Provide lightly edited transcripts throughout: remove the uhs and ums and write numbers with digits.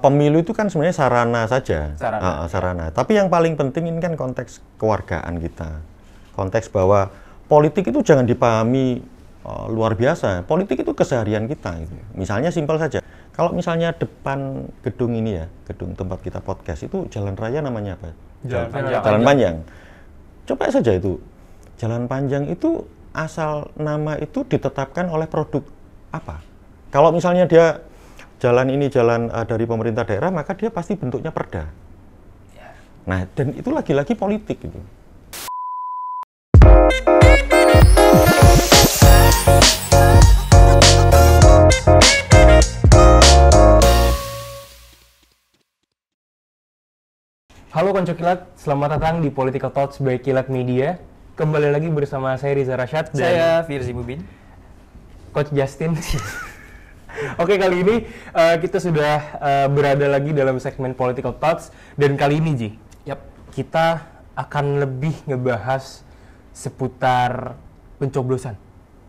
pemilu itu kan sebenarnya sarana saja, Sarana. Tapi yang paling penting ini kan konteks kewargaan kita, konteks bahwa politik itu jangan dipahami luar biasa. Politik itu keseharian kita. Gitu. Misalnya simpel saja, kalau misalnya depan gedung ini ya, gedung tempat kita podcast itu jalan raya namanya apa? Jalan panjang. Coba saja itu, jalan panjang itu asal nama itu ditetapkan oleh produk apa? Kalau misalnya dia jalan ini jalan dari pemerintah daerah, maka dia pasti bentuknya perda. Nah, dan itu lagi-lagi politik gitu. Halo Konco Kilat, selamat datang di Political Talks by Kilat Media. Kembali lagi bersama saya Riza Rashad dan saya Firzi Mubin, Coach Justin. Oke, kali ini kita sudah berada lagi dalam segmen Political Talks, dan kali ini Ji, kita akan lebih ngebahas seputar pencoblosan.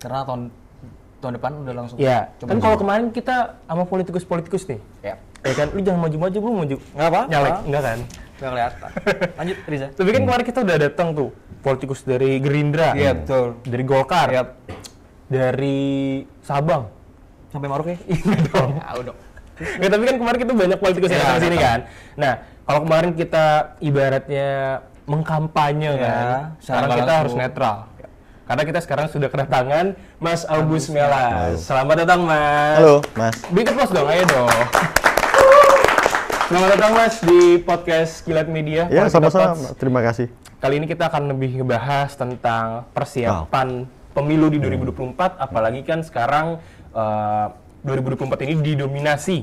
karena tahun depan udah langsung. Ya, kan kalau kemarin kita sama politikus nih, ya kan, lu jangan maju-maju, lu maju. Nggak apa? Nyalek, enggak kan? Nggak kelihatan. Lanjut Riza. Tapi kan kemarin kita udah datang tuh, politikus dari Gerindra, Iya betul. dari Golkar, dari Sabang, Sampai Maroke. iya dong. Ya udah. Ya, tapi kan kemarin kita banyak politikus yang datang sini kan. Nah, kalau kemarin kita ibaratnya mengkampanye kan, sekarang kita harus netral. Karena kita sekarang sudah kedatangan Mas Agus Melas. Selamat datang Mas. Halo Mas. Big applause dong, ayo dong. Selamat datang Mas di podcast Kilat Media. Ya, sama-sama. Terima kasih. Kali ini kita akan lebih ngebahas tentang persiapan pemilu di 2024, apalagi kan sekarang 2024 ini didominasi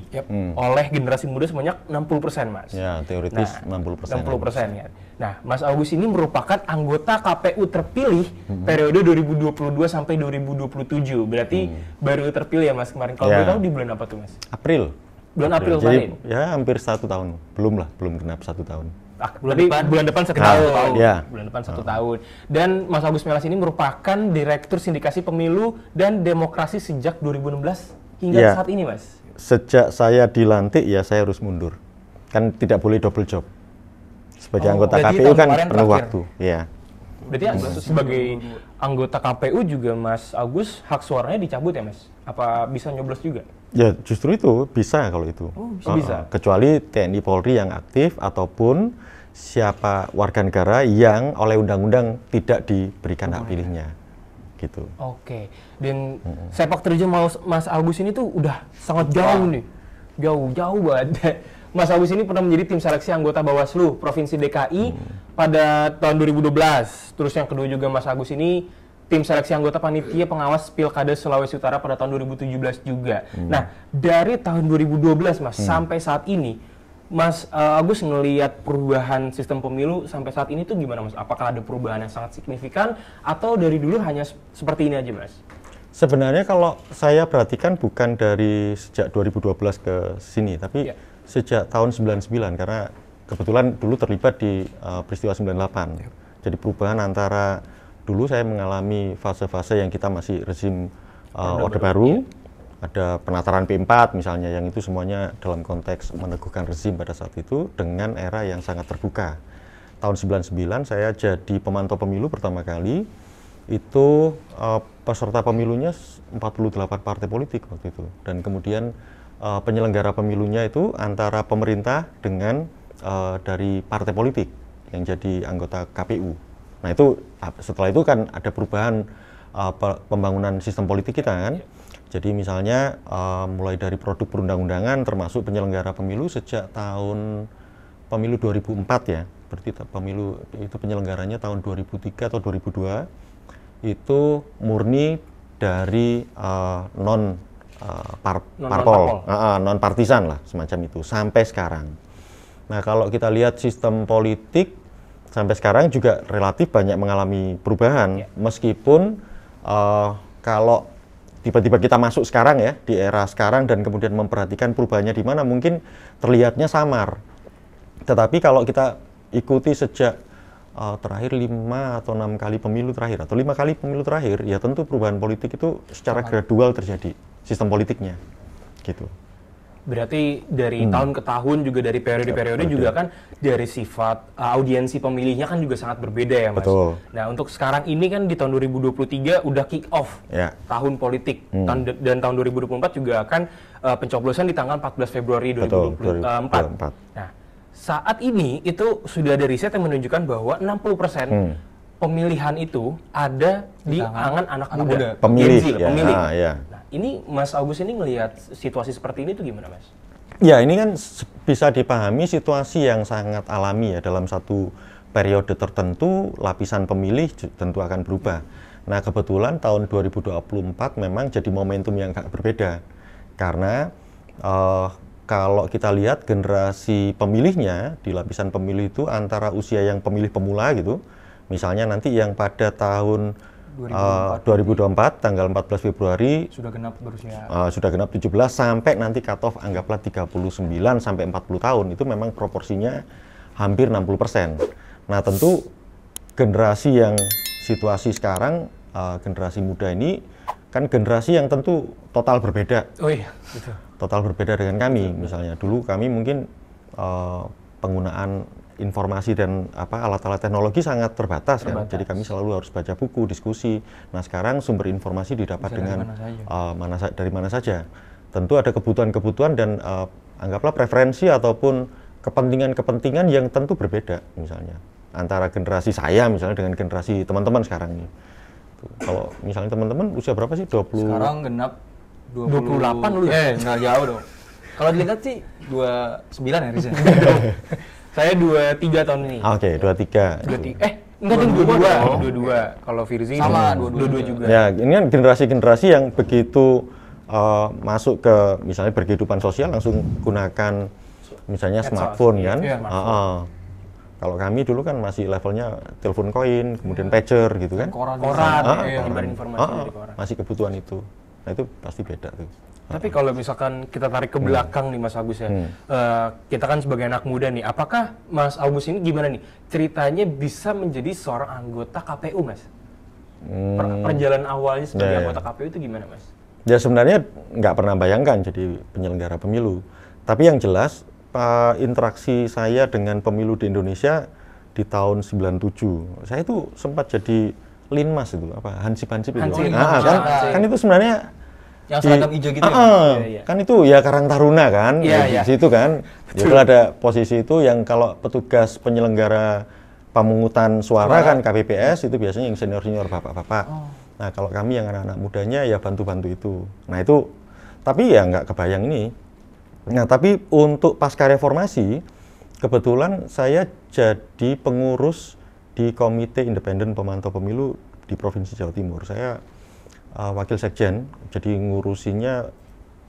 oleh generasi muda sebanyak 60%, Mas. Ya, teoritis 60%. 60% ya. Nah, Mas Agus ini merupakan anggota KPU terpilih periode 2022 sampai 2027. Berarti baru terpilih ya Mas kemarin. Kalau boleh tahu di bulan apa tuh Mas? April. Bulan April Jadi, kemarin? ya hampir 1 tahun. Belum genap 1 tahun. Bulan depan 1 tahun. Ya. Bulan depan 1 tahun. Dan Mas Agus Melas ini merupakan Direktur Sindikasi Pemilu dan Demokrasi sejak 2016 hingga saat ini, Mas. Sejak saya dilantik ya saya harus mundur. Kan tidak boleh double job. Sebagai anggota KPU kan penuh waktu. Ya. Berarti sebagai anggota KPU juga Mas Agus hak suaranya dicabut ya, Mas? Apa bisa nyoblos juga? Ya justru itu bisa kalau itu. Bisa. Kecuali TNI Polri yang aktif ataupun siapa warga negara yang oleh undang-undang tidak diberikan hak pilihnya. Gitu. Oke. Dan sepak terjang Mas Agus ini tuh udah sangat jauh nih. Jauh banget. Mas Agus ini pernah menjadi tim seleksi anggota Bawaslu Provinsi DKI pada tahun 2012. Terus yang kedua juga Mas Agus ini tim seleksi anggota panitia pengawas Pilkada Sulawesi Utara pada tahun 2017 juga. Nah, dari tahun 2012 Mas sampai saat ini, Mas Agus ngelihat perubahan sistem pemilu sampai saat ini tuh gimana Mas? Apakah ada perubahan yang sangat signifikan atau dari dulu hanya seperti ini aja Mas? Sebenarnya kalau saya perhatikan bukan dari sejak 2012 ke sini, tapi sejak tahun 99 karena kebetulan dulu terlibat di peristiwa 98. Jadi perubahan antara dulu saya mengalami fase-fase yang kita masih rezim Orde Baru, ada penataran P4 misalnya, yang itu semuanya dalam konteks meneguhkan rezim pada saat itu dengan era yang sangat terbuka. Tahun 99 saya jadi pemantau pemilu pertama kali, itu peserta pemilunya 48 partai politik waktu itu, dan kemudian penyelenggara pemilunya itu antara pemerintah dengan dari partai politik yang jadi anggota KPU. Nah itu setelah itu kan ada perubahan pembangunan sistem politik kita kan. Jadi misalnya mulai dari produk perundang-undangan termasuk penyelenggara pemilu sejak tahun pemilu 2004 ya. Berarti pemilu itu penyelenggaranya tahun 2003 atau 2002 itu murni dari non partisan lah semacam itu sampai sekarang. Nah kalau kita lihat sistem politik sampai sekarang juga relatif banyak mengalami perubahan, meskipun kalau tiba-tiba kita masuk sekarang ya di era sekarang dan kemudian memperhatikan perubahannya di mana mungkin terlihatnya samar. Tetapi kalau kita ikuti sejak terakhir 5 atau 6 kali pemilu terakhir atau 5 kali pemilu terakhir, ya tentu perubahan politik itu secara gradual terjadi sistem politiknya, gitu. Berarti dari tahun ke tahun juga dari periode-periode juga kan dari sifat audiensi pemilihnya kan juga sangat berbeda ya Mas. Betul. Nah untuk sekarang ini kan di tahun 2023 udah kick off tahun politik dan tahun 2024 juga akan pencoblosan di tanggal 14 Februari 2024. Nah saat ini itu sudah ada riset yang menunjukkan bahwa 60% pemilihan itu ada di tangan anak muda. Pemilih. Pemilih. Nah, ini Mas Agus ini ngelihat situasi seperti ini tuh gimana, Mas? Ya, ini kan bisa dipahami situasi yang sangat alami ya. Dalam satu periode tertentu, lapisan pemilih tentu akan berubah. Nah, kebetulan tahun 2024 memang jadi momentum yang agak berbeda. Karena kalau kita lihat generasi pemilihnya di lapisan pemilih itu antara usia yang pemilih pemula gitu, misalnya nanti yang pada tahun 2024 tanggal 14 Februari sudah genap berusia sudah genap 17 sampai nanti cut off anggaplah 39 sampai 40 tahun itu memang proporsinya hampir 60%. Nah, tentu generasi yang situasi sekarang generasi muda ini kan generasi yang tentu total berbeda. Oh iya, betul. Total berbeda dengan kami. Misalnya dulu kami mungkin penggunaan informasi dan alat-alat teknologi sangat terbatas kan. Jadi kami selalu harus baca buku, diskusi. Nah, sekarang sumber informasi didapat dengan dari mana saja. Tentu ada kebutuhan-kebutuhan dan anggaplah preferensi ataupun kepentingan-kepentingan yang tentu berbeda misalnya antara generasi saya misalnya dengan generasi teman-teman sekarang ini. Kalau misalnya teman-teman usia berapa sih? 20. Sekarang genap 28 lu. Nggak jauh dong. Kalau dilihat sih 29 ya Riza. Saya 23 tahun ini. Oke, 23. Enggak dong, 22. Kalau Firzi sama 22 juga. Ya, ini kan generasi-generasi yang begitu masuk ke misalnya berkehidupan sosial langsung gunakan misalnya smartphone kan. Iya, Kalau kami dulu kan masih levelnya telepon koin, kemudian pager gitu kan. Koran, informasi dari koran. Masih kebutuhan itu. Nah, itu pasti beda tuh. Tapi kalau misalkan kita tarik ke belakang nih Mas Agus ya, kita kan sebagai anak muda nih, apakah Mas Agus ini gimana nih ceritanya bisa menjadi seorang anggota KPU Mas? Perjalanan awalnya sebagai anggota KPU itu gimana Mas? Ya sebenarnya nggak pernah bayangkan jadi penyelenggara pemilu. Tapi yang jelas interaksi saya dengan pemilu di Indonesia di tahun 97, saya itu sempat jadi linmas itu, hansip-hansip itu. Kan itu sebenarnya yang seragam hijau gitu kan itu ya Karang Taruna kan, di situ kan. Jadi ada posisi itu yang kalau petugas penyelenggara pemungutan suara kan KPPS itu biasanya yang senior-senior bapak-bapak. Nah, kalau kami yang anak-anak mudanya ya bantu-bantu itu. Nah, itu tapi ya nggak kebayang ini. Nah, tapi untuk pasca reformasi kebetulan saya jadi pengurus di Komite Independen Pemantau Pemilu di Provinsi Jawa Timur. Saya wakil sekjen, jadi ngurusinya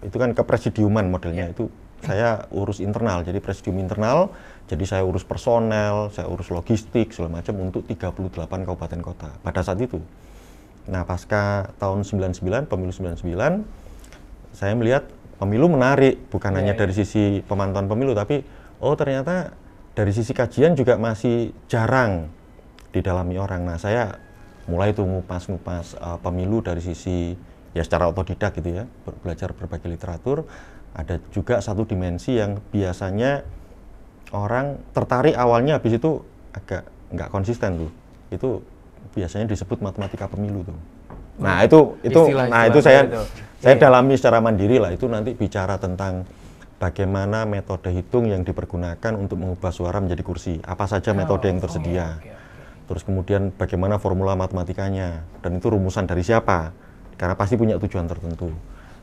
itu kan kepresidiuman modelnya itu saya urus internal, jadi presidium internal, jadi saya urus personel, saya urus logistik segala macam untuk 38 kabupaten kota pada saat itu. Nah, pasca tahun 99, pemilu 99, saya melihat pemilu menarik, bukan hanya dari sisi pemantauan pemilu, tapi ternyata dari sisi kajian juga masih jarang didalami orang. Nah, saya mulai tuh ngupas-ngupas pemilu dari sisi ya secara otodidak gitu ya, belajar berbagai literatur. Ada juga satu dimensi yang biasanya orang tertarik awalnya, habis itu agak nggak konsisten tuh. Itu biasanya disebut matematika pemilu tuh. Nah, itu saya dalami secara mandiri lah. Itu nanti bicara tentang bagaimana metode hitung yang dipergunakan untuk mengubah suara menjadi kursi. Apa saja metode yang tersedia. Terus kemudian bagaimana formula matematikanya, dan itu rumusan dari siapa, karena pasti punya tujuan tertentu.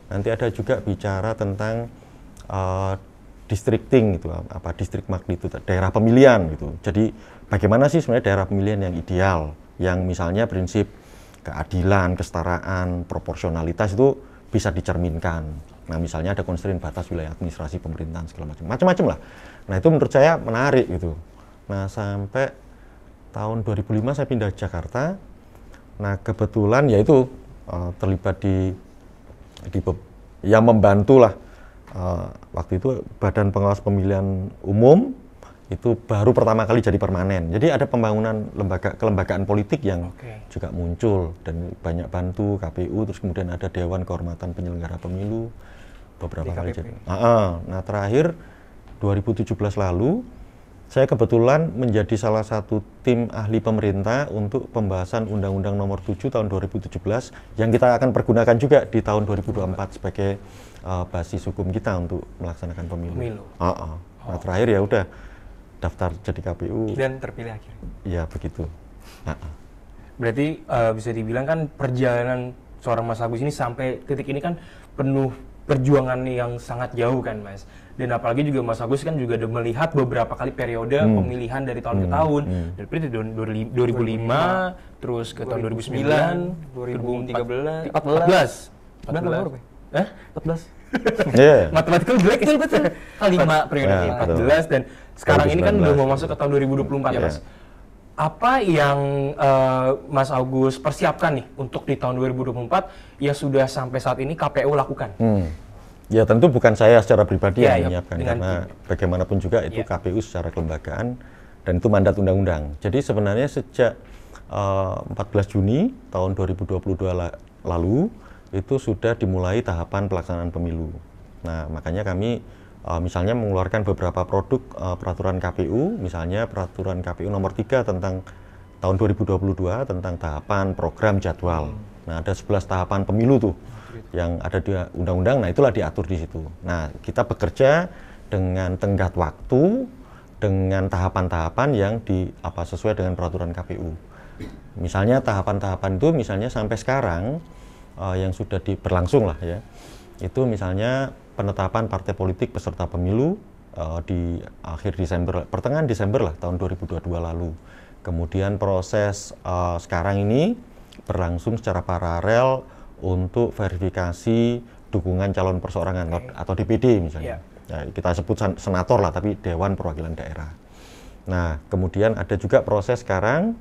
Nanti ada juga bicara tentang districting gitu, distrik magnitude, daerah pemilihan gitu. Jadi bagaimana sih sebenarnya daerah pemilihan yang ideal, yang misalnya prinsip keadilan, kesetaraan, proporsionalitas itu bisa dicerminkan. Nah, misalnya ada constraint batas wilayah administrasi pemerintahan segala macam lah. Nah, itu menurut saya menarik gitu. Nah, sampai tahun 2005 saya pindah ke Jakarta. Nah, kebetulan yaitu terlibat di yang membantulah waktu itu Badan Pengawas Pemilihan Umum itu baru pertama kali jadi permanen. Jadi ada pembangunan kelembagaan politik yang juga muncul dan banyak bantu KPU, terus kemudian ada Dewan Kehormatan Penyelenggara Pemilu, beberapa kali jadi. Nah terakhir 2017 lalu saya kebetulan menjadi salah satu tim ahli pemerintah untuk pembahasan Undang-Undang Nomor 7 tahun 2017 yang kita akan pergunakan juga di tahun 2024 sebagai basis hukum kita untuk melaksanakan pemilu. Nah terakhir ya udah daftar jadi KPU dan terpilih akhirnya. Iya begitu. Berarti bisa dibilang kan perjalanan seorang Mas Agus ini sampai titik ini kan penuh perjuangan yang sangat jauh kan Mas. Dan apalagi juga Mas Agus kan juga udah melihat beberapa kali periode pemilihan dari tahun ke tahun. Dari 2005, terus ke tahun 2009, 2013, 14. 14. Iya. Matematika jelek ya? Betul. 5 periode. Ya, 14 dan sekarang ini kan 2019. udah mau masuk ke tahun 2024 ya Mas. Apa yang Mas Agus persiapkan nih untuk di tahun 2024 yang sudah sampai saat ini KPU lakukan? Ya tentu bukan saya secara pribadi Ya, yang ya, menyiapkan, dengan karena bagaimanapun juga itu KPU secara kelembagaan dan itu mandat undang-undang. Jadi sebenarnya sejak 14 Juni tahun 2022 lalu itu sudah dimulai tahapan pelaksanaan pemilu. Nah makanya kami misalnya mengeluarkan beberapa produk peraturan KPU, misalnya peraturan KPU nomor 3 tentang tahun 2022 tentang tahapan program jadwal. Nah ada 11 tahapan pemilu tuh yang ada di undang-undang, nah itulah diatur di situ. Nah kita bekerja dengan tenggat waktu, dengan tahapan-tahapan yang sesuai dengan peraturan KPU. Misalnya tahapan-tahapan itu misalnya sampai sekarang yang sudah berlangsung lah ya, itu misalnya penetapan partai politik peserta pemilu di akhir Desember, pertengahan Desember lah tahun 2022 lalu. Kemudian proses sekarang ini berlangsung secara paralel untuk verifikasi dukungan calon perseorangan atau DPD misalnya. Ya, kita sebut senator lah, tapi Dewan Perwakilan Daerah. Nah, kemudian ada juga proses sekarang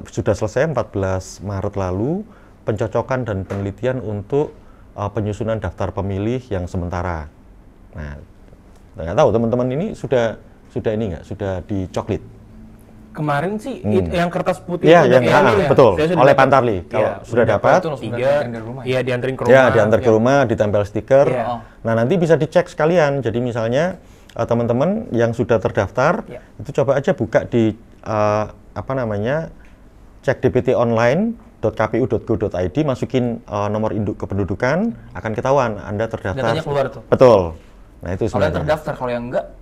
sudah selesai 14 Maret lalu pencocokan dan penelitian untuk penyusunan daftar pemilih yang sementara. Nah, nggak tahu teman-teman ini sudah ini nggak, sudah dicoklit? Kemarin sih yang kertas putih ya, itu betul, oleh Pantarli. Kalau sudah dapat, dianterin ke rumah. Ya, diantar ke rumah, ditempel stiker. Nah, nanti bisa dicek sekalian. Jadi misalnya teman-teman yang sudah terdaftar, itu coba aja buka di cek dptonline.kpu.go.id, masukin nomor induk kependudukan, akan ketahuan Anda terdaftar. Datanya keluar tuh. Betul. Nah, itu kalau yang sebenarnya. terdaftar, kalau yang enggak.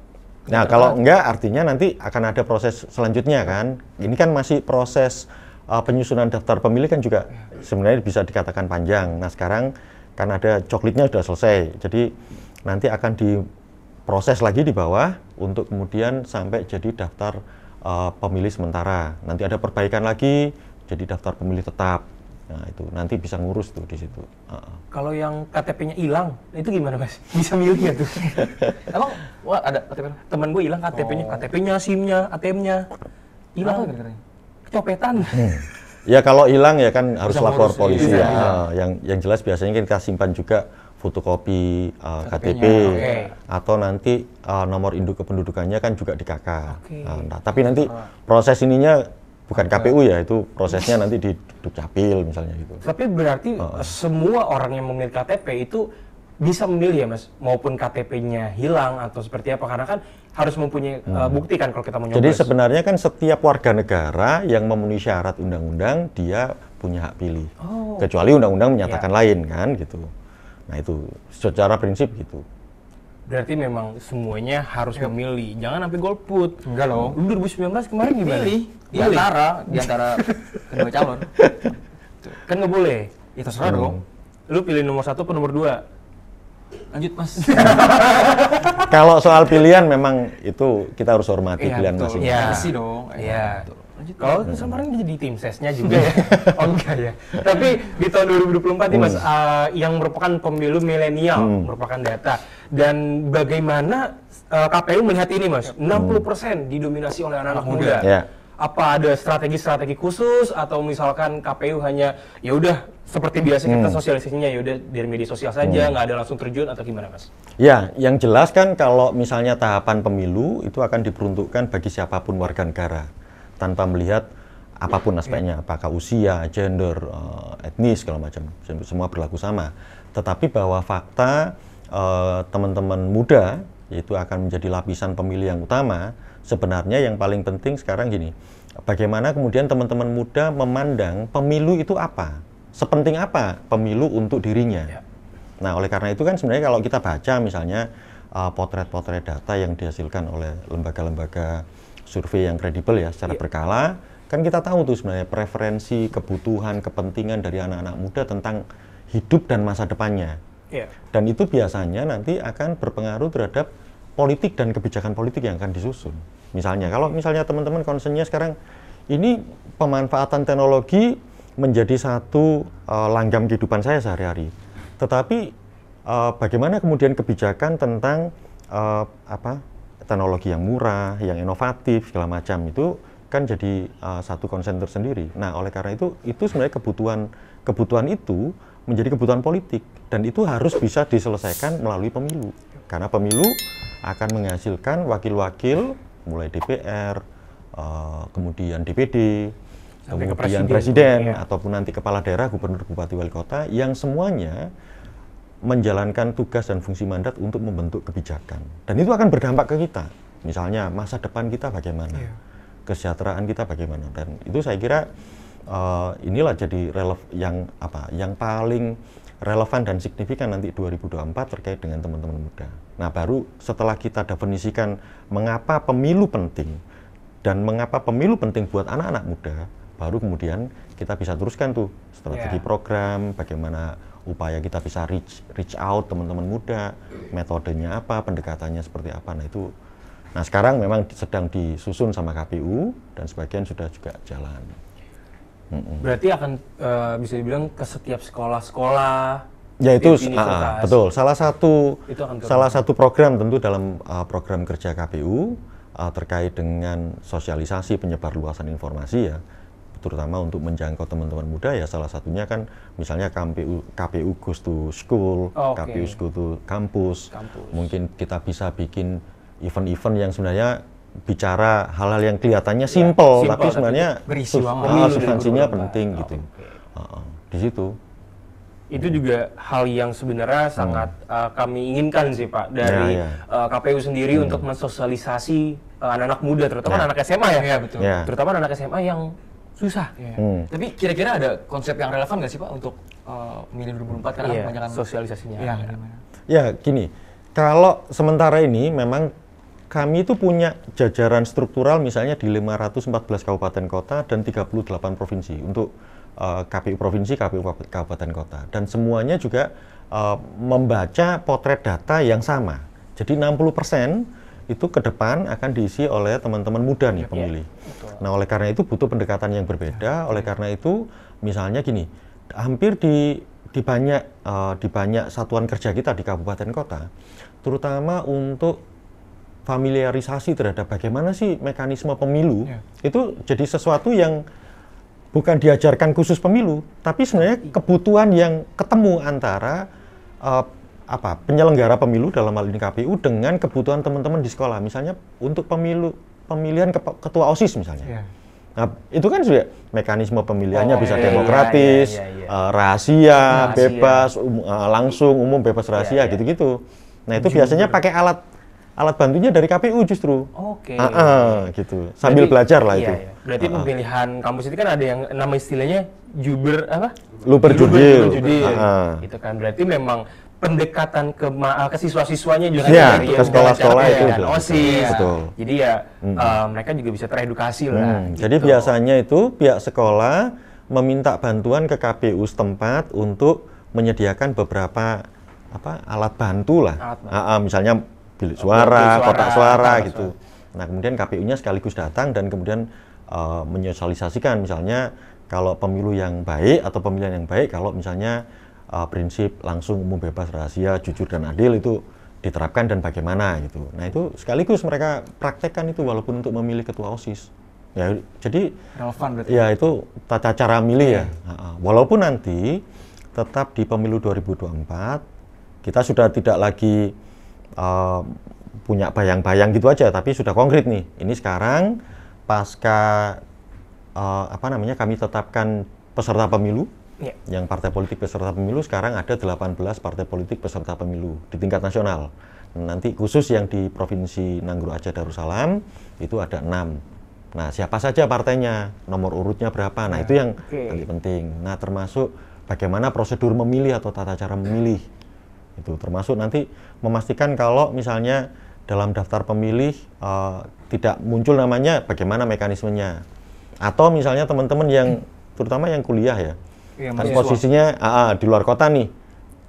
Nah, kalau enggak artinya nanti akan ada proses selanjutnya kan. Ini kan masih proses penyusunan daftar pemilih kan juga sebenarnya bisa dikatakan panjang. Nah, sekarang kan ada coklitnya sudah selesai. Jadi nanti akan diproses lagi di bawah untuk kemudian sampai jadi daftar pemilih sementara. Nanti ada perbaikan lagi jadi daftar pemilih tetap. Nah, itu nanti bisa ngurus tuh di situ. Kalau yang KTP-nya hilang, itu gimana Mas? Bisa milih nggak tuh? Emang ada KTP? Temen gue hilang KTP-nya, SIM-nya, ATM-nya hilang. Kecopetan. Ya kalau hilang ya kan harus lapor polisi ya. Yang jelas biasanya kita simpan juga fotokopi KTP atau nanti nomor induk kependudukannya kan juga di KK. Nah, tapi nanti proses ininya bukan KPU ya, itu prosesnya nanti di Dukcapil misalnya gitu. Tapi berarti semua orang yang memiliki KTP itu bisa memilih ya Mas, maupun KTP-nya hilang atau seperti apa, karena kan harus mempunyai bukti kan kalau kita mau nyoblos. Jadi sebenarnya kan setiap warga negara yang memenuhi syarat undang-undang dia punya hak pilih, kecuali undang-undang menyatakan lain kan gitu. Nah itu secara prinsip gitu. Berarti memang semuanya harus memilih, jangan sampai golput. Enggak loh. 2019 kemarin gimana? Pilih di antara kedua calon. Kan nggak boleh. Ya terserah dong. Lu pilih nomor 1 atau nomor 2? Lanjut Mas. Kalau soal pilihan memang itu kita harus hormati pilihan masing-masing. Iya sih dong. Iya. Kalau kemarin jadi tim sesnya juga ya. Oh enggak ya. Tapi di tahun 2024 nih Mas, yang merupakan pemilu milenial, merupakan data. Dan bagaimana KPU melihat ini Mas? 60% didominasi oleh anak-anak muda. Ya. Apa ada strategi-strategi khusus atau misalkan KPU hanya ya udah seperti biasa kita sosialisasinya ya udah dari media sosial saja, nggak ada langsung terjun atau gimana Mas? Ya, yang jelas kan kalau misalnya tahapan pemilu itu akan diperuntukkan bagi siapapun warga negara tanpa melihat apapun aspeknya, apakah usia, gender, etnis segala macam, semua berlaku sama. Tetapi bahwa fakta teman-teman muda itu akan menjadi lapisan pemilih yang utama, sebenarnya yang paling penting sekarang gini, bagaimana kemudian teman-teman muda memandang pemilu itu apa? Sepenting apa pemilu untuk dirinya? Ya. Nah, oleh karena itu kan sebenarnya kalau kita baca misalnya potret-potret data yang dihasilkan oleh lembaga-lembaga survei yang kredibel ya secara berkala, kan kita tahu tuh sebenarnya preferensi, kebutuhan, kepentingan dari anak-anak muda tentang hidup dan masa depannya. Dan itu biasanya nanti akan berpengaruh terhadap politik dan kebijakan politik yang akan disusun. Misalnya, kalau misalnya teman-teman concernnya sekarang, ini pemanfaatan teknologi menjadi satu langgam kehidupan saya sehari-hari. Tetapi bagaimana kemudian kebijakan tentang teknologi yang murah, yang inovatif, segala macam itu kan jadi satu konsen tersendiri. Nah, oleh karena itu sebenarnya kebutuhan itu menjadi kebutuhan politik, dan itu harus bisa diselesaikan melalui pemilu, karena pemilu akan menghasilkan wakil-wakil mulai DPR, kemudian DPD, kemudian presiden ataupun nanti kepala daerah, gubernur, bupati, wali kota, yang semuanya menjalankan tugas dan fungsi mandat untuk membentuk kebijakan, dan itu akan berdampak ke kita. Misalnya masa depan kita bagaimana, kesejahteraan kita bagaimana, dan itu saya kira inilah jadi yang paling relevan dan signifikan nanti 2024 terkait dengan teman-teman muda. Nah, baru setelah kita definisikan mengapa pemilu penting dan mengapa pemilu penting buat anak-anak muda, baru kemudian kita bisa teruskan tuh strategi program, bagaimana upaya kita bisa reach out teman-teman muda, metodenya apa, pendekatannya seperti apa. Nah sekarang memang sedang disusun sama KPU dan sebagian sudah juga jalan. Berarti akan bisa dibilang ke setiap sekolah-sekolah. Ya itu betul. Salah satu program tentu dalam program kerja KPU terkait dengan sosialisasi penyebarluasan informasi ya, terutama untuk menjangkau teman-teman muda ya. Salah satunya kan misalnya KPU Goes to School, KPU Goes to Campus. Mungkin kita bisa bikin event-event yang sebenarnya bicara hal-hal yang kelihatannya simple tapi sebenarnya substansinya penting gitu. Di situ. Itu juga hal yang sebenarnya sangat kami inginkan sih Pak dari KPU sendiri untuk mensosialisasi anak-anak muda, terutama anak SMA ya. Betul. Terutama anak SMA yang susah. Tapi kira-kira ada konsep yang relevan nggak sih Pak untuk pemilu 2024 karena kebanyakan sosialisasinya? Ya gini, kalau sementara ini memang kami itu punya jajaran struktural misalnya di 514 kabupaten kota dan 38 provinsi untuk KPU provinsi, KPU kabupaten kota, dan semuanya juga membaca potret data yang sama. Jadi 60% itu ke depan akan diisi oleh teman-teman muda nih pemilih. Nah, oleh karena itu butuh pendekatan yang berbeda. Oleh karena itu misalnya gini, hampir di banyak satuan kerja kita di kabupaten kota, terutama untuk familiarisasi terhadap bagaimana sih mekanisme pemilu, itu jadi sesuatu yang bukan diajarkan khusus pemilu, tapi sebenarnya kebutuhan yang ketemu antara penyelenggara pemilu dalam hal ini KPU dengan kebutuhan teman-teman di sekolah, misalnya untuk pemilihan ketua OSIS misalnya. Nah, itu kan sudah mekanisme pemilihannya bisa demokratis, rahasia, bebas, langsung, umum, bebas, rahasia, gitu-gitu. Nah, itu biasanya pakai alat bantunya dari KPU justru. Gitu. Sambil belajar lah itu. Berarti pemilihan kampus itu kan ada yang nama istilahnya Luber judil. Itu kan berarti memang pendekatan ke siswa-siswanya juga dari ke sekolah-sekolah itu OSIS. Jadi ya mereka juga bisa teredukasi lah. Jadi biasanya itu pihak sekolah meminta bantuan ke KPU setempat untuk menyediakan beberapa alat bantu lah. Misalnya bilik suara, kotak suara gitu. Nah, kemudian KPU-nya sekaligus datang dan kemudian menyosialisasikan misalnya kalau pemilu yang baik atau pemilihan yang baik, kalau misalnya prinsip langsung, umum, bebas, rahasia, jujur dan adil itu diterapkan dan bagaimana gitu. Nah, itu sekaligus mereka praktekkan itu walaupun untuk memilih ketua OSIS. Ya, jadi relevan berarti. Ya, itu tata cara milih ya. Walaupun nanti tetap di pemilu 2024 kita sudah tidak lagi punya bayang-bayang gitu aja, tapi sudah konkret nih. Ini sekarang pasca kami tetapkan peserta pemilu Yang partai politik peserta pemilu sekarang ada 18 partai politik peserta pemilu di tingkat nasional. Nanti khusus yang di Provinsi Nanggro Aceh Darussalam itu ada 6. Nah, siapa saja partainya, nomor urutnya berapa. Nah, itu yang paling penting. Nah, termasuk bagaimana prosedur memilih atau tata cara memilih. Itu termasuk nanti memastikan kalau misalnya dalam daftar pemilih tidak muncul namanya, bagaimana mekanismenya. Atau misalnya teman-teman yang terutama yang kuliah ya, kan posisinya di luar kota nih,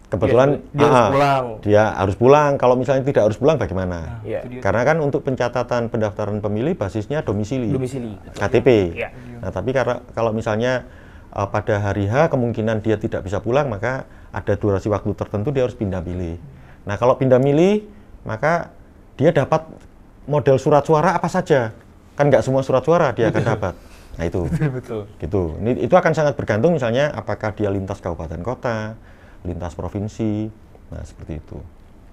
kebetulan dia harus pulang. Kalau misalnya tidak harus pulang bagaimana? Karena kan untuk pencatatan pendaftaran pemilih basisnya domisili. KTP. Nah, tapi kalau misalnya pada hari H kemungkinan dia tidak bisa pulang, maka ada durasi waktu tertentu dia harus pindah milih. Nah, kalau pindah milih, maka dia dapat model surat suara apa saja. Kan nggak semua surat suara dia akan dapat. Nah, itu. Gitu. Itu akan sangat bergantung misalnya apakah dia lintas kabupaten kota, lintas provinsi. Nah, seperti itu.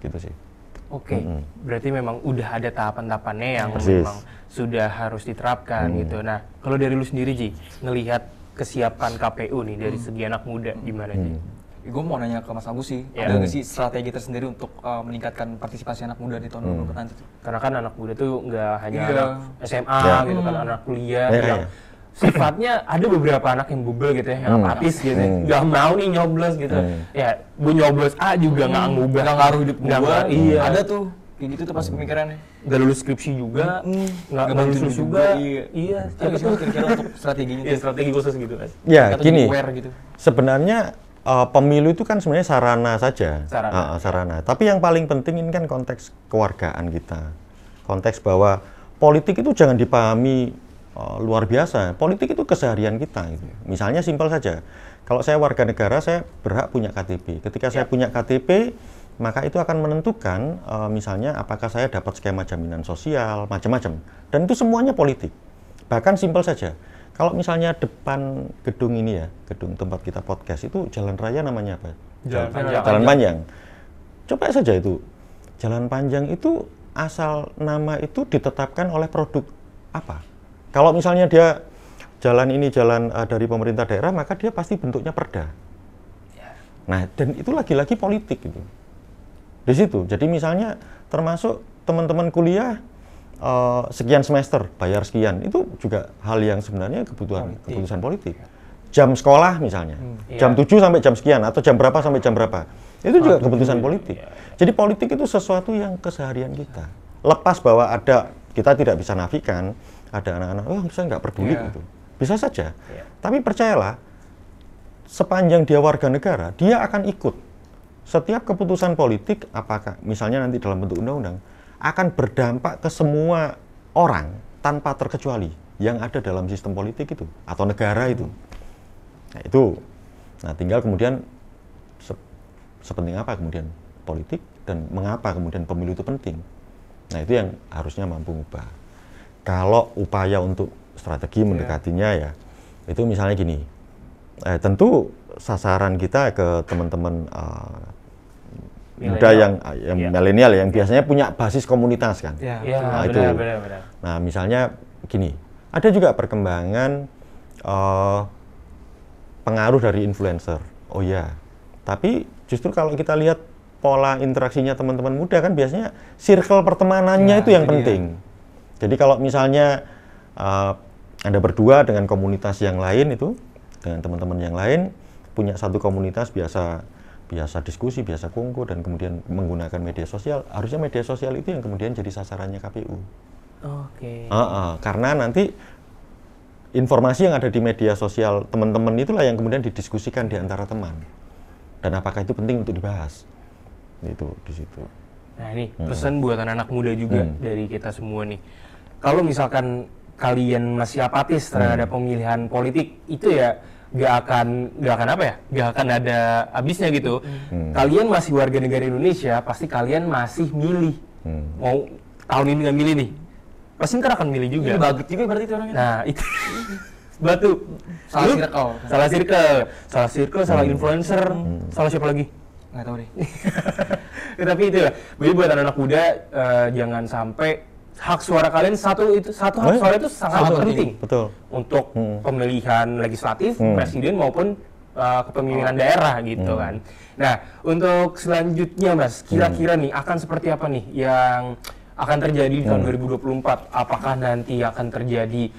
Gitu sih. Oke. Berarti memang udah ada tahapan-tahapannya yang memang sudah harus diterapkan gitu. Nah, kalau dari lu sendiri Ji, ngelihat kesiapan KPU nih dari segi anak muda gimana Ji? Gue mau nanya ke Mas Agus sih, ada nggak sih strategi tersendiri untuk meningkatkan partisipasi anak muda di tahun 2024 nanti? Karena kan anak muda tuh nggak hanya anak SMA gitu kan, anak kuliah yang sifatnya ada beberapa anak yang bubble gitu ya, yang apatis gitu, nggak mau nih nyoblos gitu. Ya, gue nyoblos A juga nggak ngubah, nggak ngaruh hidup gue. Iya. Ada tuh, kayak gitu tuh pasti pemikirannya. Nggak lulus skripsi juga, nggak lulus juga. Iya. Siapa sih kira-kira untuk strateginya? Iya, strategi khusus gitu kan. Ya, gini. Gitu. Sebenarnya pemilu itu kan sebenarnya sarana saja. Sarana. Tapi yang paling penting ini kan konteks kewargaan kita. Konteks bahwa politik itu jangan dipahami luar biasa. Politik itu keseharian kita gitu. Misalnya simpel saja. Kalau saya warga negara, saya berhak punya KTP. Ketika saya punya KTP, maka itu akan menentukan misalnya apakah saya dapat skema jaminan sosial, macam-macam. Dan itu semuanya politik. Bahkan simpel saja. Kalau misalnya depan gedung ini ya, gedung tempat kita podcast itu jalan raya namanya apa? Jalan panjang. Coba saja itu. Jalan panjang itu asal nama itu ditetapkan oleh produk apa? Kalau misalnya dia jalan ini jalan dari pemerintah daerah, maka dia pasti bentuknya perda. Nah, dan itu lagi-lagi politik gitu. Di situ. Jadi misalnya termasuk teman-teman kuliah sekian semester bayar sekian, itu juga hal yang sebenarnya keputusan politik. Jam sekolah misalnya, jam 7 sampai jam sekian atau jam berapa sampai jam berapa, itu juga keputusan politik. Jadi politik itu sesuatu yang keseharian kita. Lepas bahwa kita tidak bisa nafikan ada anak-anak, saya nggak peduli gitu. Bisa saja. Tapi percayalah, sepanjang dia warga negara, dia akan ikut setiap keputusan politik, apakah misalnya nanti dalam bentuk undang-undang, akan berdampak ke semua orang tanpa terkecuali yang ada dalam sistem politik itu atau negara itu. Nah, itu. Nah, tinggal kemudian sepenting apa kemudian politik dan mengapa kemudian pemilu itu penting. Nah, itu yang harusnya mampu ubah. Kalau upaya untuk strategi mendekatinya ya, itu misalnya gini. Tentu sasaran kita ke teman-teman muda yang milenial yang biasanya punya basis komunitas kan. Nah, itu. Benar. Nah, misalnya gini, ada juga perkembangan pengaruh dari influencer. Oh ya. Tapi justru kalau kita lihat pola interaksinya teman-teman muda kan biasanya circle pertemanannya itu yang penting. Jadi kalau misalnya Anda berdua dengan komunitas yang lain itu, dengan teman-teman yang lain punya satu komunitas biasa diskusi, biasa kongko, dan kemudian menggunakan media sosial, harusnya media sosial itu yang kemudian jadi sasarannya KPU. Karena nanti informasi yang ada di media sosial teman-teman itulah yang kemudian didiskusikan di antara teman. Dan apakah itu penting untuk dibahas? Itu di situ. Nah, ini pesan buat anak-anak muda juga dari kita semua nih. Kalau misalkan kalian masih apatis terhadap pemilihan politik, itu ya nggak akan ada habisnya gitu. Kalian masih warga negara Indonesia, pasti kalian masih milih. Mau tahun ini nggak milih nih, pasti ntar akan milih juga. Ini bagus juga berarti itu orangnya. Nah, itu batu. Salah circle, salah influencer, salah siapa lagi? Nggak tahu deh. Tapi itu lah. Jadi buat anak-anak muda, jangan sampai hak suara kalian satu hak suara itu sangat penting. Betul. Untuk pemilihan legislatif, presiden maupun kepemimpinan daerah gitu kan. Nah, untuk selanjutnya Mas, kira-kira nih akan seperti apa nih yang akan terjadi di tahun 2024? Apakah nanti akan terjadi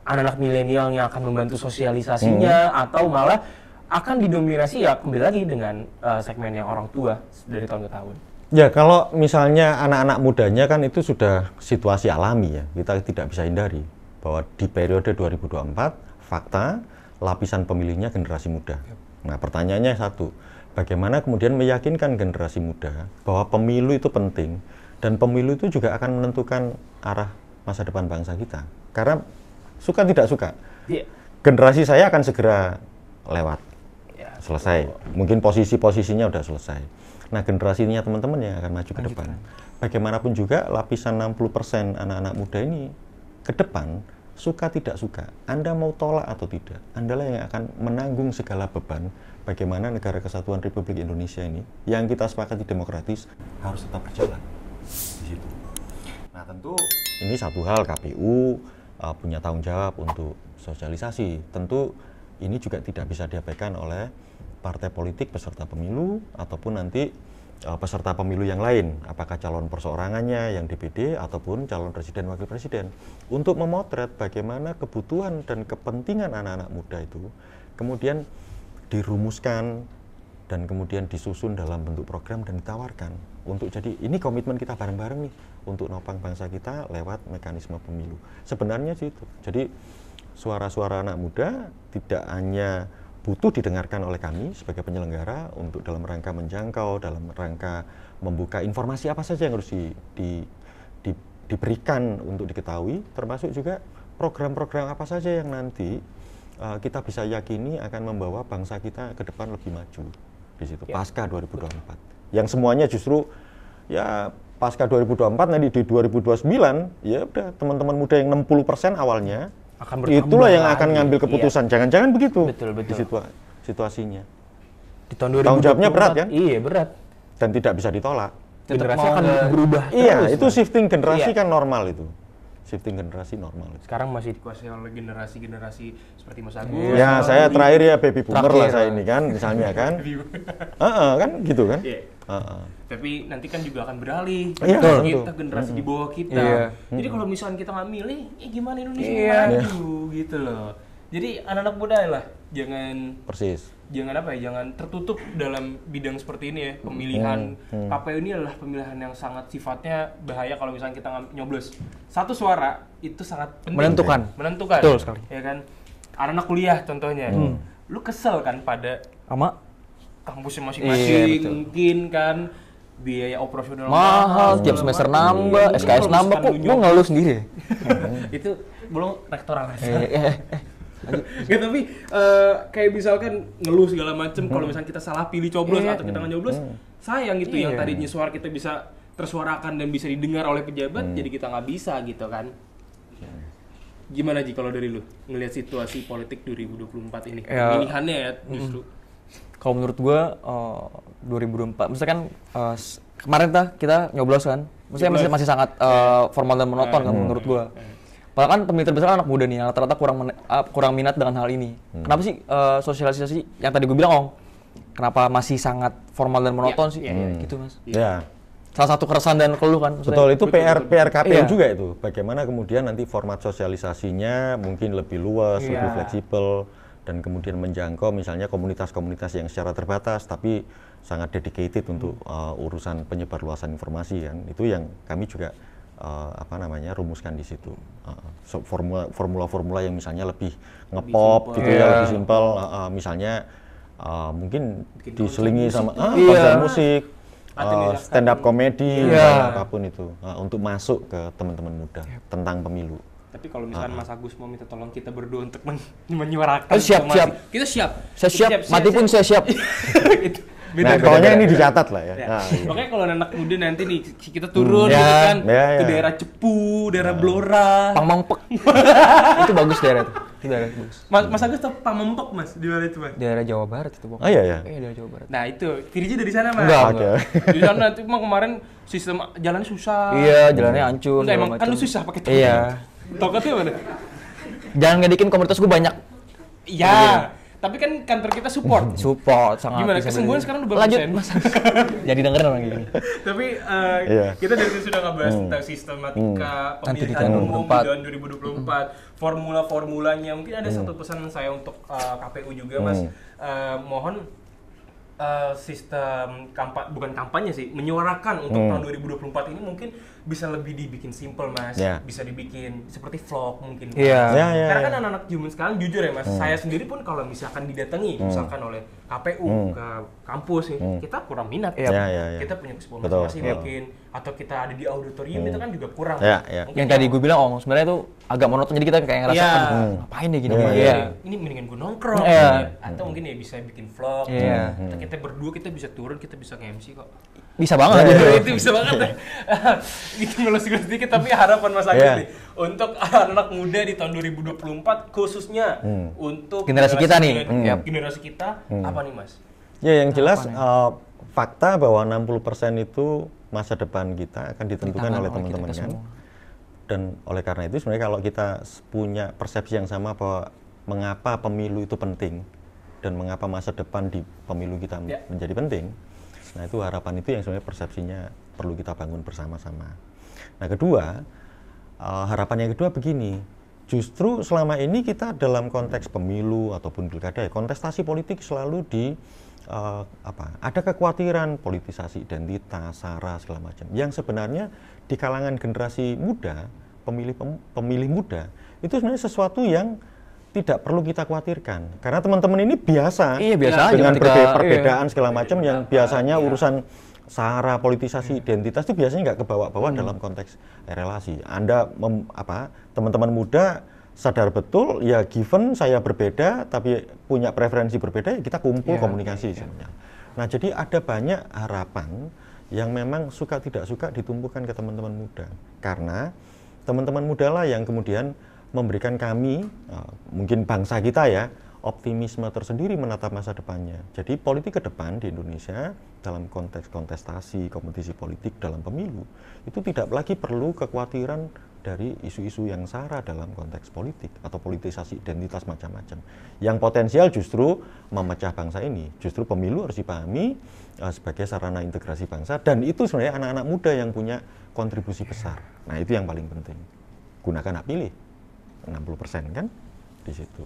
anak-anak milenial yang akan membantu sosialisasinya atau malah akan didominasi ya kembali lagi dengan segmen yang orang tua dari tahun ke tahun? Ya, kalau misalnya anak-anak mudanya kan itu sudah situasi alami ya, kita tidak bisa hindari bahwa di periode 2024 fakta lapisan pemilihnya generasi muda. Nah, pertanyaannya satu, bagaimana kemudian meyakinkan generasi muda bahwa pemilu itu penting dan pemilu itu juga akan menentukan arah masa depan bangsa kita. Karena suka tidak suka, generasi saya akan segera lewat, selesai. Mungkin posisinya udah selesai. Nah, generasinya teman-teman yang akan maju ke depan. Bagaimanapun juga lapisan 60% anak-anak muda ini ke depan, suka tidak suka, Anda mau tolak atau tidak, Anda lah yang akan menanggung segala beban bagaimana negara kesatuan Republik Indonesia ini yang kita sepakati demokratis harus tetap berjalan di situ. Nah, tentu ini satu hal KPU punya tanggung jawab untuk sosialisasi. Tentu ini juga tidak bisa diabaikan oleh partai politik peserta pemilu ataupun nanti peserta pemilu yang lain, apakah calon perseorangannya yang DPD ataupun calon presiden wakil presiden, untuk memotret bagaimana kebutuhan dan kepentingan anak-anak muda itu kemudian dirumuskan dan kemudian disusun dalam bentuk program dan ditawarkan untuk jadi ini komitmen kita bareng-bareng nih untuk nopang bangsa kita lewat mekanisme pemilu. Sebenarnya sih itu. Jadi suara-suara anak muda tidak hanya butuh didengarkan oleh kami sebagai penyelenggara untuk dalam rangka menjangkau, dalam rangka membuka informasi apa saja yang harus diberikan untuk diketahui, termasuk juga program-program apa saja yang nanti kita bisa yakini akan membawa bangsa kita ke depan lebih maju di situ, pasca 2024. Yang semuanya justru ya pasca 2024 nanti di 2029 ya udah teman-teman muda yang 60% awalnya itulah yang akan ngambil keputusan. Jangan-jangan begitu. Betul. Di situasinya. Di tahun 2024, tanggung jawabnya berat kan? Iya, berat. Dan tidak bisa ditolak. Generasi akan berubah. Iya, itu shifting generasi kan normal itu. Shifting generasi normal. Sekarang masih dikuasai oleh generasi seperti Mas Agus. Ya, saya terakhir ya baby boomer lah saya ini kan, misalnya kan. Kan gitu kan. Tapi nanti kan juga akan beralih. Kita generasi di bawah kita. Jadi kalau misalnya kita nggak milih, gimana Indonesia maju gitu loh. Jadi anak-anak muda lah jangan tertutup dalam bidang seperti ini ya. Pemilihan KPU ini adalah pemilihan yang sangat sifatnya bahaya kalau misalnya kita nyoblos. Satu suara itu sangat penting. Menentukan. Betul sekali. Ya kan? Anak-anak kuliah contohnya. Lu kesel kan pada sama kampusnya masing-masing, mungkin kan biaya operasional mahal, tiap semester nambah, SKS nambah, kok lu ngeluh sendiri? Itu belum rektoral Nggak, tapi kayak misalkan ngeluh segala macem kalau misalnya kita salah pilih coblos atau kita nggak nyoblos, sayang gitu yang tadinya suara kita bisa tersuarakan dan bisa didengar oleh pejabat, jadi kita nggak bisa gitu kan. Gimana Ji kalau dari lu ngelihat situasi politik 2024 ini? Pilihannya ya justru. Kalau menurut gue 2024, misalkan kemarin kita nyoblos kan, maksudnya masih sangat formal dan monoton kan menurut gue. Padahal kan pemilih terbesar anak muda nih, yang rata-rata kurang minat dengan hal ini. Kenapa sih sosialisasi yang tadi gue bilang kenapa masih sangat formal dan monoton sih? Gitu Mas. Ya. Salah satu keresahan dan keluh kan. Betul, itu PR KPU juga itu. Bagaimana kemudian nanti format sosialisasinya mungkin lebih luas, lebih fleksibel, dan kemudian menjangkau misalnya komunitas-komunitas yang secara terbatas tapi sangat dedicated untuk urusan penyebarluasan informasi kan. Itu yang kami juga rumuskan di situ. Formula-formula yang misalnya lebih ngepop gitu ya, lebih simpel, misalnya mungkin diselingi sama konser musik, stand up comedy, apapun itu untuk masuk ke teman-teman muda tentang pemilu. Tapi kalau misalkan Mas Agus mau minta tolong kita berdua untuk menyuarakan, siap. Kita siap. Saya siap. Mati pun saya siap. Nah, pokoknya ini dicatat lah ya. Makanya kalau anak muda nanti nih kita turun gitu kan ke daerah Cepu, daerah Blora, Pangmongpek. Itu bagus daerah itu. Itu daerah bagus. Mas Agus tahu Pangmongpek Mas, di mana itu Mas? Daerah Jawa Barat itu pokoknya. Oh iya. Iya, daerah Jawa Barat. Nah, itu Firji dari sana Mas. Enggak. Di sana itu emang kemarin sistem jalannya susah. Iya, jalannya hancur. Enggak, emang kan lu susah pakai Iya. Tokatnya mana? Jangan ngedikin komunitas gue banyak. Iya. Tapi kan kantor kita support. Support sangat. Gimana bisa kesembuhan beli. sekarang udah berapa Lanjut, persen? Mas. Jadi dengerin orang gini. Tapi Iya. kita dari tadi sudah ngebahas tentang sistematika pemilihan di umum di 2024. tahun 2024, formula-formulanya. Mungkin ada satu pesan saya untuk KPU juga, Mas. Mohon sistem bukan kampanye sih, menyuarakan untuk tahun 2024 ini mungkin bisa lebih dibikin simple, Mas. Yeah. Bisa dibikin seperti vlog mungkin. Iya. Mas. Ya, ya, Karena ya. kan anak-anak zaman sekarang jujur ya, Mas. Saya sendiri pun kalau misalkan didatangi misalkan oleh KPU ke kampus nih, kita kurang minat. Iya. Ya, ya, ya. Kita punya kesibukan Betul. masing-masing mungkin, atau kita ada di auditorium itu kan juga kurang. Ya, ya. Mungkin Yang tadi gue bilang, sebenarnya itu agak monoton, jadi kita kayak ngerasa Iya. ngapain deh gini. Iya, Iya. iya. ini mendingan gue nongkrong, Iya. ya. Atau mungkin ya bisa bikin vlog. Iya. Atau kita berdua kita bisa turun, kita bisa nge-MC kok. Bisa banget. Itu bisa banget deh. Itu ngelus-ngelus sedikit, tapi harapan Mas Agus Iya. nih untuk anak muda di tahun 2024 khususnya untuk Generasi kita nih. Generasi kita apa nih, Mas? Ya, yang jelas fakta bahwa 60% itu masa depan kita akan ditentukan oleh teman-teman kan. Dan oleh karena itu sebenarnya kalau kita punya persepsi yang sama bahwa mengapa pemilu itu penting dan mengapa masa depan di pemilu kita menjadi penting. Nah, itu harapan itu yang sebenarnya persepsinya perlu kita bangun bersama-sama. Nah, kedua, harapan yang kedua begini. Justru selama ini kita dalam konteks pemilu ataupun pilkada, kontestasi politik selalu ada kekhawatiran politisasi identitas, sara segala macam. Yang sebenarnya di kalangan generasi muda, pemilih muda, itu sebenarnya sesuatu yang tidak perlu kita khawatirkan. Karena teman-teman ini biasa, Iya, biasa aja dengan ketika- perbedaan segala macam yang biasanya urusan sara, politisasi, identitas itu biasanya nggak kebawa-bawa dalam konteks relasi. Anda teman-teman muda sadar betul ya, given saya berbeda tapi punya preferensi berbeda, ya kita kumpul komunikasi sebenarnya. Nah, jadi ada banyak harapan yang memang suka tidak suka ditumpukan ke teman-teman muda, karena teman-teman muda lah yang kemudian memberikan kami, mungkin bangsa kita ya, optimisme tersendiri menatap masa depannya. Jadi politik ke depan di Indonesia dalam konteks kontestasi, kompetisi politik dalam pemilu, itu tidak lagi perlu kekhawatiran dari isu-isu yang sara dalam konteks politik atau politisasi identitas macam-macam. Yang potensial justru memecah bangsa ini. Justru pemilu harus dipahami sebagai sarana integrasi bangsa, dan itu sebenarnya anak-anak muda yang punya kontribusi besar. Nah, itu yang paling penting. Gunakan hak pilih. 60% kan di situ.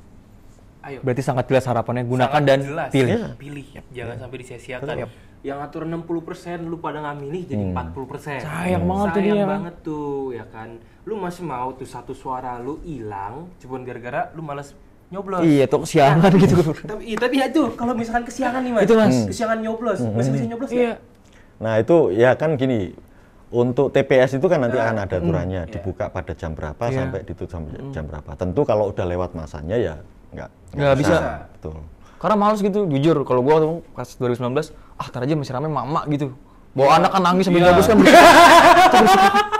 Ayo. Berarti sangat jelas harapannya, gunakan Sangat dan jelas. pilih. Pilih. Jangan sampai disia-siakan. Yang atur 60% lu pada nggak milih jadi 40%. Sayang banget tuh Sayang dia. banget tuh, ya kan. Lu masih mau tuh satu suara lu hilang cuman gara-gara lu malas nyoblos. Iya, tuh kesiangan gitu. Tapi ya itu kalau misalkan kesiangan nih, Mas. Itu, Mas. Kesiangan nyoblos. Masih bisa nyoblos Iya. nggak? Nah, itu ya kan gini, untuk TPS itu kan nanti akan ada aturannya, dibuka pada jam berapa sampai ditutup sampai jam berapa. Tentu kalau udah lewat masanya ya nggak bisa. Betul. Karena males gitu, jujur. Kalau gua tuh pas 2019, tar aja masih rame mama gitu. Bawa anak kan nangis sambil nyoblos kan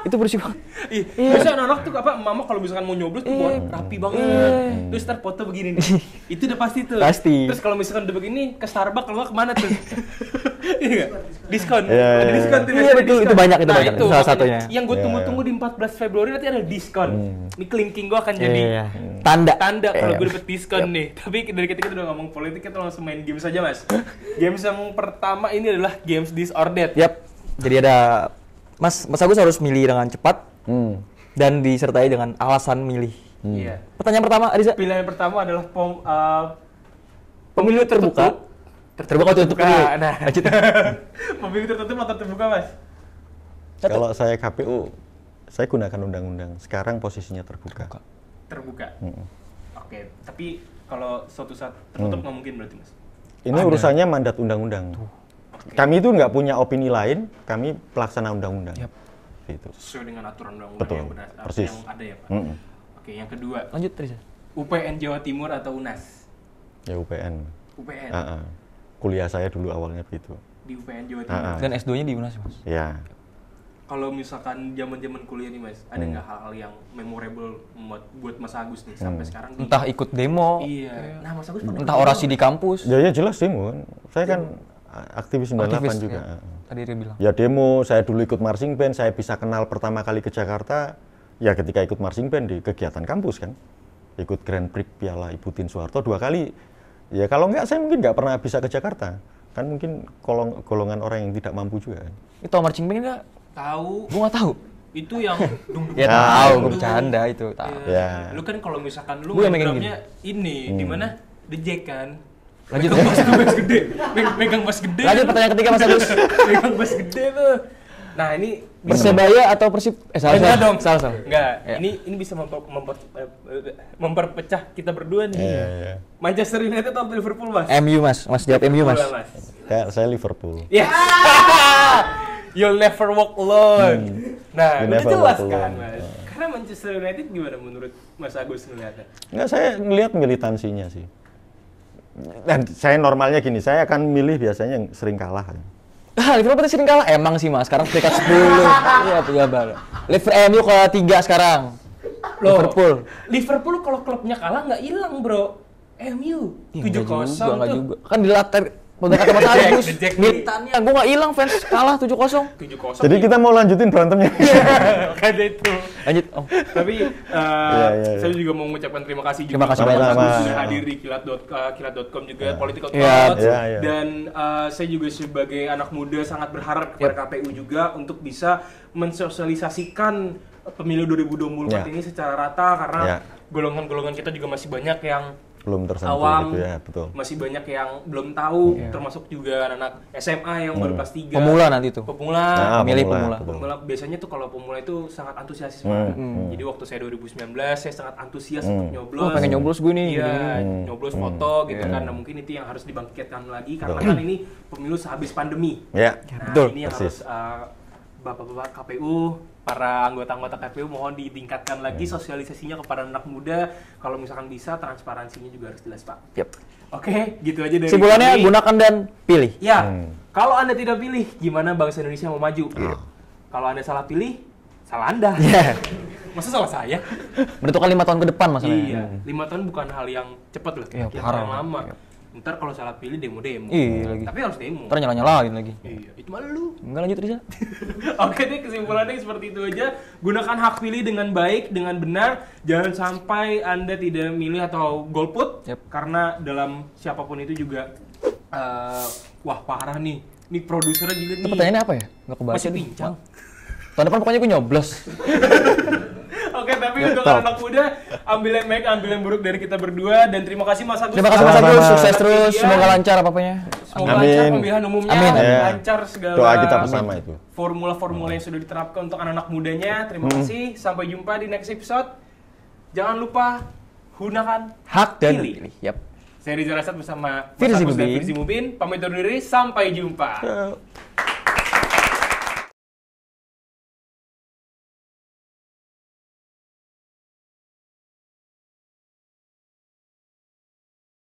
itu bersih banget. Iya. Biasanya anak-anak tuh mama kalau misalkan mau nyoblos tuh bawa rapi banget. Terus ntar foto begini nih. Itu udah pasti tuh. Pasti. Terus kalau misalkan udah begini ke Starbucks kalau nggak kemana tuh? Iya nggak? Diskon. Iya, Ada diskon tuh. Iya, biasanya betul. diskon. Itu banyak, itu Nah, banyak. Itu salah makanya satunya. Yang gue tunggu-tunggu di 14 Februari nanti ada diskon. Ini kelingking gue akan jadi Iya. Tanda kalau gue dapet diskon nih. Tapi dari kita udah ngomong politik, kita langsung main game saja, Mas. Games yang pertama ini adalah games This or That. Yap. Jadi ada Mas Agus harus milih dengan cepat dan disertai dengan alasan milih. Iya. Pertanyaan pertama, Ariza. Pilihan pertama adalah Pemilu terbuka. Terbuka atau tertutup? Nah, pemilu tertutup atau terbuka, Mas? Kalau saya KPU, saya gunakan undang-undang. Sekarang posisinya terbuka. Terbuka. Oke, tapi kalau suatu saat tertutup nggak mungkin berarti, Mas? Ini urusannya mandat undang-undang. Kami itu nggak punya opini lain, kami pelaksana undang-undang. Gitu. Sesuai dengan aturan undang-undang Betul, yang benar, persis. yang ada ya, Pak. Oke, yang kedua, Lanjut, Ariza. UPN Jawa Timur atau UNAS? Ya UPN. UPN. Kuliah saya dulu awalnya begitu. Di UPN Jawa Timur. Dan S2-nya di UNAS, Mas. Ya. Kalau misalkan zaman-zaman kuliah nih, Mas, ada nggak hal-hal yang memorable buat Mas Agus nih sampai sekarang? Entah ikut demo, Iya. Nah, Mas Agus pernah entah orasi di kampus. Ya jelas demo. Saya kan aktivis 98 juga. Ya. Tadi dia bilang. Ya demo, saya dulu ikut marching band, saya bisa kenal pertama kali ke Jakarta ya ketika ikut marching band di kegiatan kampus kan. Ikut Grand Prix Piala Ibu Tien Soeharto 2 kali Ya kalau nggak, saya mungkin nggak pernah bisa ke Jakarta. Kan mungkin golongan orang yang tidak mampu juga kan. Itu Omar Cingping nggak? Tahu. Gue nggak tahu. Itu yang dung Ya tahu, gue bercanda itu. Tahu. Ya. Lu kan kalau misalkan lu Gua yang main megang drumnya ini di mana? The Jack kan. Lanjut. Megang bass gede. Megang bass gede. Lanjut pertanyaan ketiga Mas Agus. Megang bass gede tuh. Nah, ini Persebaya atau Persib? enggak dong. Salah. Enggak. Ya. Ini bisa memperpecah kita berdua nih. Iya. Manchester United atau Liverpool, Mas? MU Mas jawab MU Mas. Bola, Mas. Saya Liverpool. Yes. You'll never walk alone. Nah, You udah never jelas walk kan, alone. Mas. Karena Manchester United gimana menurut Mas Agus ngeliatnya? Nggak, saya ngelihat militansinya sih. Dan saya normalnya gini, saya akan milih biasanya yang sering kalah. Liverpool pasti sering kalah. Emang sih Mas, sekarang peringkat 10. Iya, pejabat. MU ke 3 sekarang. Loh, Liverpool kalau klubnya kalah nggak hilang, Bro. MU 7-0 Enggak tuh. juga. Kan dilatar pendekatan Mas Agus. The Jack nih. Militannya gue nggak hilang fans kalah 7-0. 7-0. Jadi kita mau lanjutin berantemnya. Kayak itu. Lanjut. Oh. Tapi Iya. saya juga mau mengucapkan terima kasih juga Terima kasih kepada banyak, Mas Agus Mas. sudah hadir di kilat.com juga Political Iya. Thoughts. Iya. Dan saya juga sebagai anak muda sangat berharap kepada KPU juga untuk bisa mensosialisasikan pemilu 2024 ini secara rata karena Iya. golongan-golongan kita juga masih banyak yang Belum tersentuh awam, gitu ya, betul. masih banyak yang belum tahu, termasuk juga anak SMA yang baru kelas 3. Pemula nanti tuh. Pemula. Nah, Milih pemula. Pemula biasanya tuh kalau pemula itu sangat antusias banget. Jadi waktu saya 2019 saya sangat antusias untuk nyoblos. Oh, pengen nyoblos gue nih. Iya, nyoblos foto gitu kan. Nah, mungkin itu yang harus dibangkitkan lagi karena kan ini pemilu sehabis pandemi. Ya. Nah, Betul. ini yang Persis. harus Bapak-bapak KPU, para anggota-anggota KPU mohon ditingkatkan lagi sosialisasinya kepada anak muda. Kalau misalkan bisa, transparansinya juga harus jelas, Pak. Yep. Oke, gitu aja dari Kesimpulannya kami. gunakan dan pilih. Ya, kalau Anda tidak pilih, gimana bangsa Indonesia mau maju? Kalau Anda salah pilih, salah Anda. Iya. Masa salah saya? Menentukan 5 tahun ke depan masalahnya. Iya, 5 tahun bukan hal yang cepat loh, Iya, yang parah. lama. Ntar kalau salah pilih demo-demo. Iya lagi. Tapi harus demo. Ntar nyala-nyalain lagi. Iya, itu malu. Enggak lanjut Riza. Oke deh, kesimpulannya seperti itu aja. Gunakan hak pilih dengan baik, dengan benar. Jangan sampai Anda tidak milih atau golput. Yep. Karena dalam siapapun itu juga, wah parah nih. Ini produsernya gila nih. Itu pertanyaannya apa ya? Enggak kebaca. Masih nih. pincang. Tahun depan pokoknya gue nyoblos. Oke, tapi untuk anak muda, ambil yang baik, ambil yang buruk dari kita berdua. Dan terima kasih Mas Agus. Terima kasih Mas Sama-sama. Agus, sukses terus, Iya. semoga lancar apa-apanya. Semoga Amin. lancar pemilihan umumnya, Amin. Ya. lancar segala Doa kita bersama itu. formula-formula yang sudah diterapkan untuk anak-anak mudanya. Terima kasih, sampai jumpa di next episode. Jangan lupa gunakan Hak dan pilih. pilih. Yap. Saya Riza Rasad bersama Mas Firzi Agus dan Mubin. Firzi Mubin. Pamit undur diri, sampai jumpa. Ya.